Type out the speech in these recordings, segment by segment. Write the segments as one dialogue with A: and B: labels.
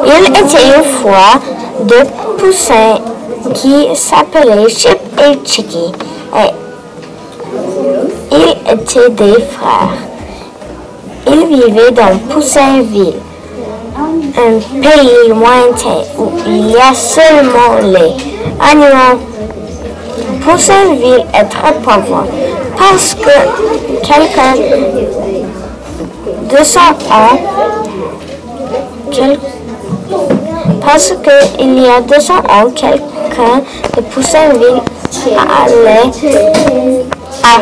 A: Il était une fois deux poussins qui s'appelaient Chip et Chicky. Ils étaient des frères. Ils vivaient dans Poussainville, un pays lointain où il y a seulement les animaux. Poussainville est très pauvre parce que quelqu'un de son ans, il y a 200 ans, quelqu'un de Poussainville a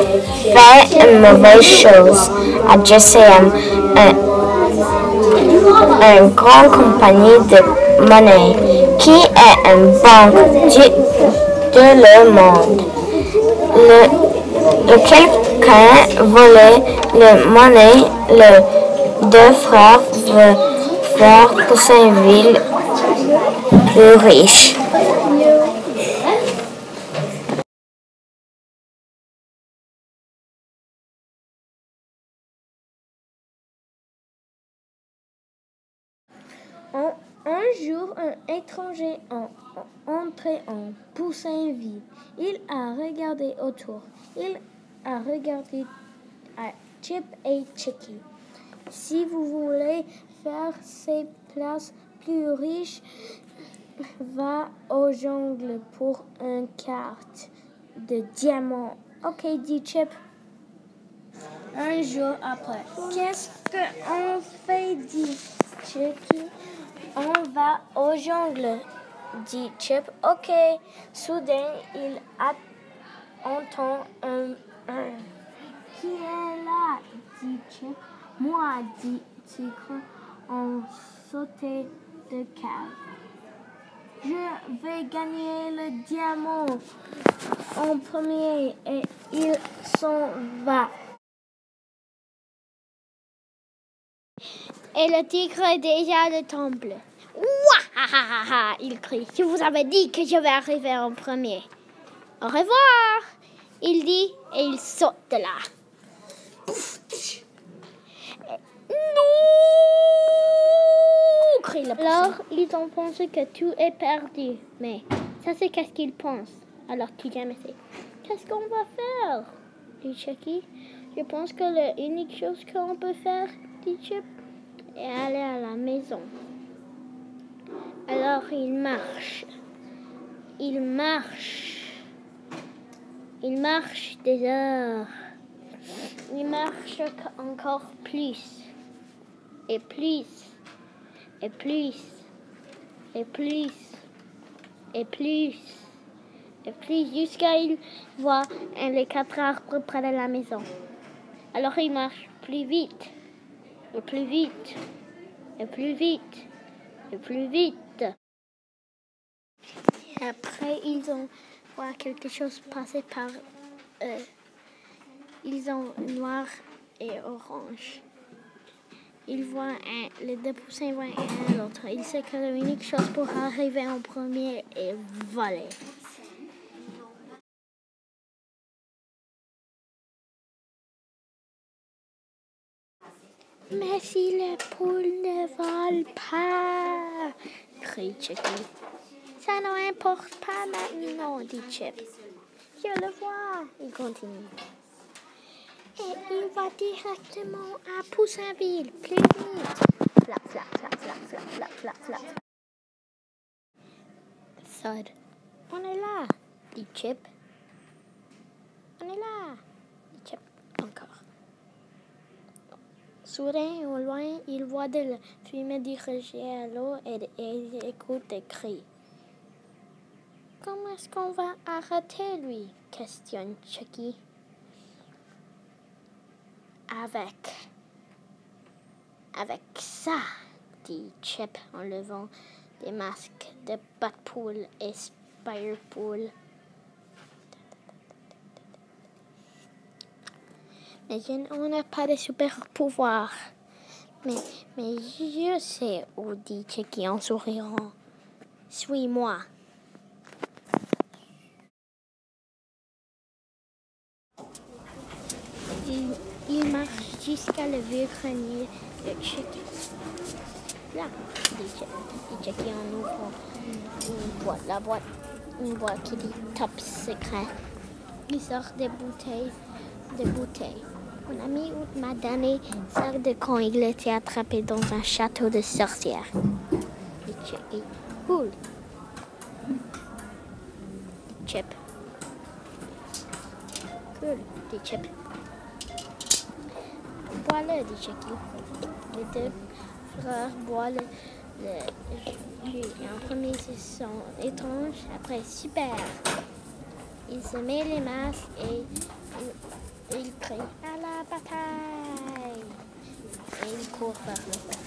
A: fait une mauvaise chose à JCM, une grande compagnie de monnaie qui est une banque de le monde. Le quelqu'un volait la monnaie, les deux frères veulent faire Poussainville plus riche. Un jour, un étranger entré en Poussainville. Il a regardé autour. Il a regardé à Chip et Chicky. Si vous voulez faire ces places plus riches, va au jungle pour une carte de diamants. Ok, dit Chip. Un jour après. Qu'est-ce qu'on fait, dit Chicky. On va au jungle, dit Chip. Ok. Soudain, il entend un. Qui est là, dit Chip. Moi, dit Tigre. On sautait de cave. Je vais gagner le diamant en premier et il s'en va. Et le tigre est déjà le temple. Ouah, il crie. Je vous avais dit que je vais arriver en premier. Au revoir, il dit et il saute de là. Non, crie le poussin. Alors, ils ont pensé que tout est perdu. Mais ça, c'est qu'est-ce qu'ils pensent. Alors, tu jamais sais. Qu'est-ce qu'on va faire, dit Chicky. Je pense que l'unique chose qu'on peut faire, dit Chip, et aller à la maison. Alors il marche des heures. Il marche encore plus et plus et plus et plus et plus et plus jusqu'à il voit les 4 arbres près de la maison. Alors il marche plus vite. Et plus vite, et plus vite, et plus vite. Et après, ils ont vu quelque chose passer par eux. Ils ont noir et orange. Ils voient les deux poussins voient un et l'autre. Ils savent que l'unique chose pour arriver en premier est voler. Mais si les poules ne volent pas, crie Chicky. Ça n'importe pas maintenant, dit Chip. Je le vois, il continue. Et il va directement à Poussainville, plus vite. Flap, flap, flap, flap, flap, flap, flap, flap. Thud. On est là, dit Chip. On est là, dit Chip. Encore. Soudain, au loin, il voit de la fumée dirigée à l'eau et il écoute des cris. Comment est-ce qu'on va arrêter lui? Questionne Chicky. Avec ça, dit Chip en levant des masques de Bat-Poule et Spire-Poule. Mais on n'a pas de super pouvoir. Mais je sais où, dit Chicky en souriant. Suis-moi. Il marche jusqu'à le vieux grenier de Chicky. Là, dit Chucky en ouvrant une boîte qui dit top secret. Il sort des bouteilles. Mon ami m'a donné ça de quand il était attrapé dans un château de sorcières. Dit Chucky. Cool. Chip. Cool, dit Chip. Voilà, dit Chucky. Les deux frères boivent le jus. En premier, ils sont étranges, après super. Ils se mettent les masques et ils crient à la bataille. Et ils courent vers le feu.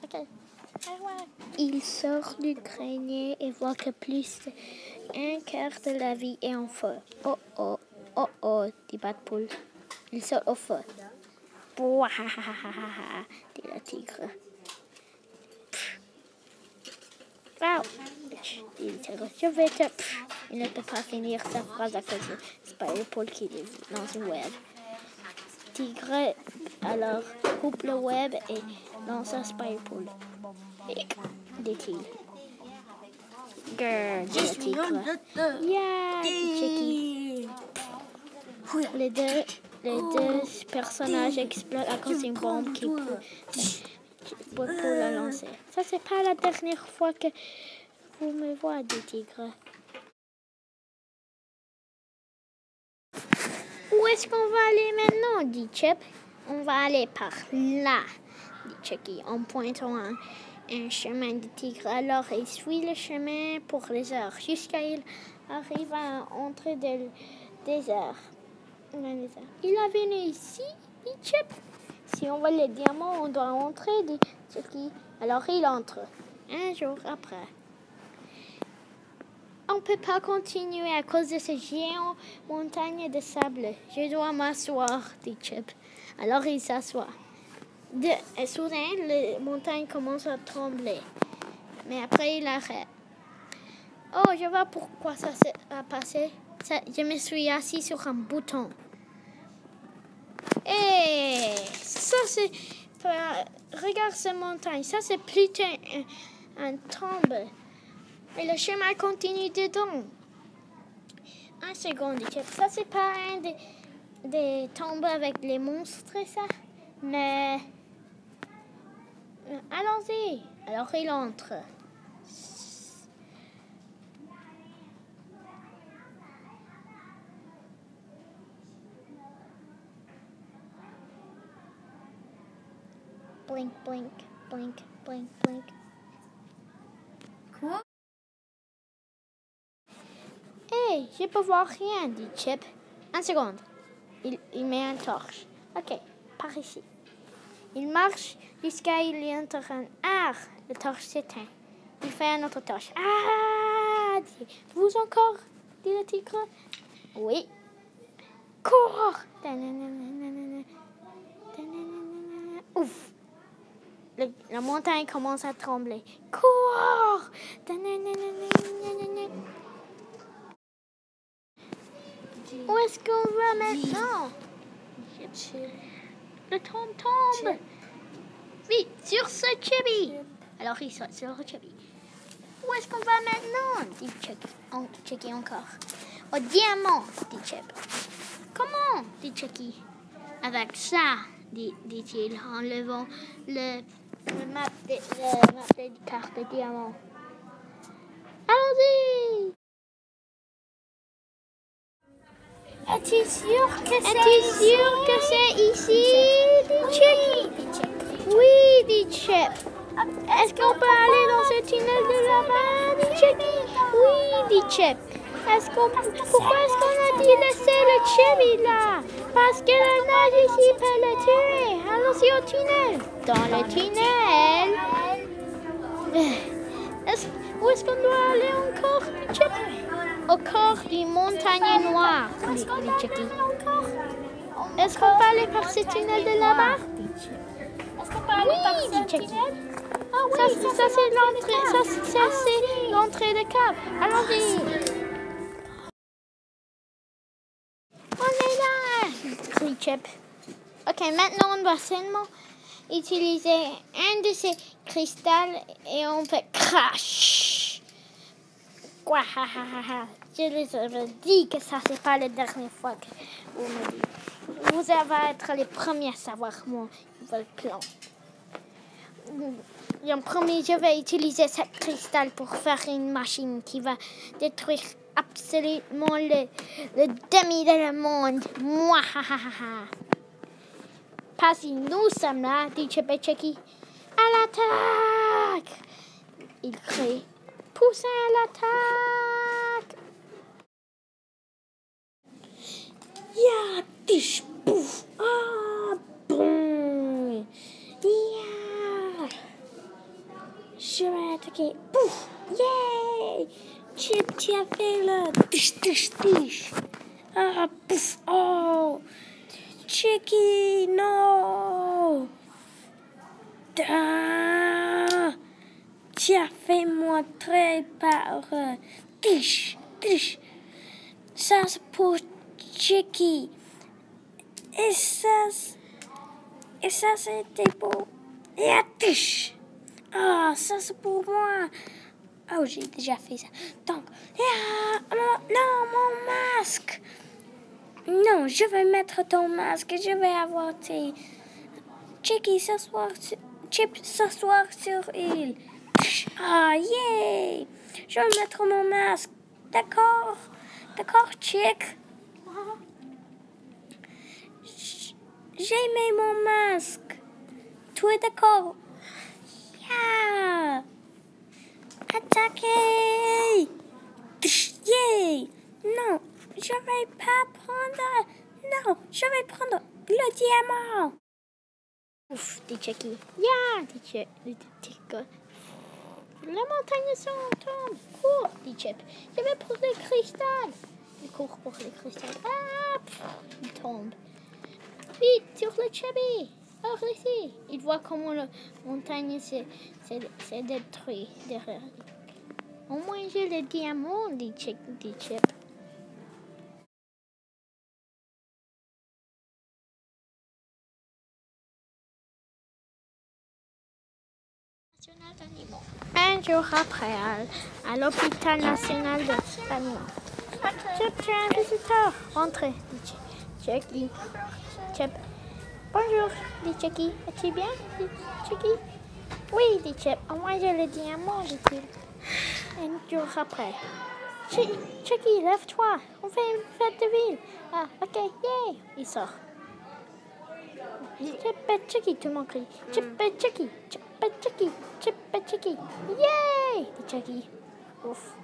A: Okay. Il sort du grenier et voit que plus d'un quart de la vie est en feu. Oh oh, oh oh, dit Bat-Poule. Il sort au feu. Bouahahaha, dit le tigre. Wow, dit le tigre. Je vais te... Il ne peut pas finir sa phrase à cause de Spider-Poule qui est dans le web. Tigre alors coupe le web et lance à Spider-Poule. Dit-il. Grrr, dit le tigre. Yeah, dit Chucky. Les deux personnages explosent à cause d'une bombe qui peut la lancer. Ça, c'est pas la dernière fois que vous me voyez, dit Tigre. Où est-ce qu'on va aller maintenant, dit Chip. On va aller par là, dit Chucky, en pointant un chemin de tigre. Alors, il suit le chemin pour les heures, jusqu'à il arrive à l'entrée du désert. Il a venu ici, dit Chip. Si on veut les diamants, on doit entrer, dit Chucky. Alors, il entre. Un jour après. On ne peut pas continuer à cause de ces géantes montagnes de sable. Je dois m'asseoir, dit Chip. Alors il s'assoit. Soudain, les montagnes commencent à trembler. Mais après, il arrête. Oh, je vois pourquoi ça s'est passé. Je me suis assis sur un bouton. Et ça, c'est... Regarde ces montagnes. Ça, c'est plutôt un tombe. Et le chemin continue dedans. Un second, dit Chip. Ça, c'est pas un des tombes avec les monstres, ça. Mais... allons-y. Alors, il entre. Blink, blink, blink, blink, blink.
B: Quoi?
A: Hey, je peux voir rien, dit Chip. Un seconde. Il met une torche. Ok, par ici. Il marche jusqu'à il y entre un arbre. La torche s'éteint. Il fait une autre torche. Ah, vous encore, dit le tigre. Oui. Cours. Ouf. La montagne commence à trembler. Cours. Où est-ce qu'on va maintenant? Le tombe. Vite, sur ce Chibi. Alors il saute sur le Chibi. Où est-ce qu'on va maintenant? Dit Chucky encore. Au diamant, dit Chip. Comment? Dit Chucky. Avec ça, dit-il en levant le map des cartes de diamant. Allons-y! Es-tu sûr que c'est ici, dit Chip? Oui, dit Chip. Est-ce qu'on peut aller dans ce tunnel de là-bas, dit Chucky? Oui, dit Chip. Pourquoi est-ce qu'on a dit laisser le Chibi là? Parce que la nage ici peut le tuer. Allons-y au tunnel. Dans le tunnel. Où est-ce qu'on doit aller encore, dit Chip? Au corps du montagne noir, dit Chucky. Est-ce qu'on peut aller par ce tunnel de là-bas? Oui, dit Chucky. Ah oui, ça c'est l'entrée. Ça c'est l'entrée de cave. Allons-y. dit Chip. Ok, maintenant on va seulement utiliser un de ces cristals et on fait crash. Quoi, ha, ha, ha, ha. Je les avais dit que ça, c'est pas la dernière fois que vous me dites. Vous allez être les premiers à savoir mon plan. En premier, je vais utiliser ce cristal pour faire une machine qui va détruire absolument le demi de le monde. Moi, ha, ha, ha, ha. Pas si nous sommes là, dit Chip et Chucky. À l'attaque! Il crie. Poussez à l'attaque! Ya, tiche, pouf! Ah, bon! Ya! Je vais attaquer. Pouf! Yay! Chip, tu as fait le tiche, tiche, tiche! Ah, pouf! Oh! Chucky, non! Ah! Tu as fait moi très peur. Tiche, tiche! Ça, c'est pour Chucky. Et ça c'était pour... Et tiche! Ah, ça, c'est pour moi. Oh, j'ai déjà fait ça. Donc, non, mon masque. Non, je vais mettre ton masque. Je vais avoir tes... Chucky, Chip, s'asseoir sur il. Ah, yeah! Je vais mettre mon masque. D'accord? D'accord, Chick? J'ai mis mon masque. Tu es d'accord? Yeah! Attaquez! Yeah! Non, je vais pas prendre... Non, je vais prendre le diamant. Ouf, dit Chucky. Yeah, dit Chip. La montagne tombe. Cours, dit Chip. Je vais pour le cristal. Il court pour le cristal. Ah, il tombe. Vite, sur le Chubby. Or ici. Il voit comment la montagne s'est détruite derrière lui. Au moins, j'ai le diamant, dit Chip. Un jour après, à l'hôpital national de l'animal. Chip, tu es un visiteur. Entrez, dit Chucky. Chip. Bonjour, dit Chucky. Es-tu bien, dit Chucky. Oui, dit Chip. Au moins, j'ai le diamant, dit-il. Un jour après. Chucky, lève-toi. On fait une fête de ville. Ah, ok, yay. Il sort. Chip et Chucky, tout le monde crie. Chip et Chucky, Chip et Chucky, Chip et Chucky. Yay! Dit Chucky. Ouf.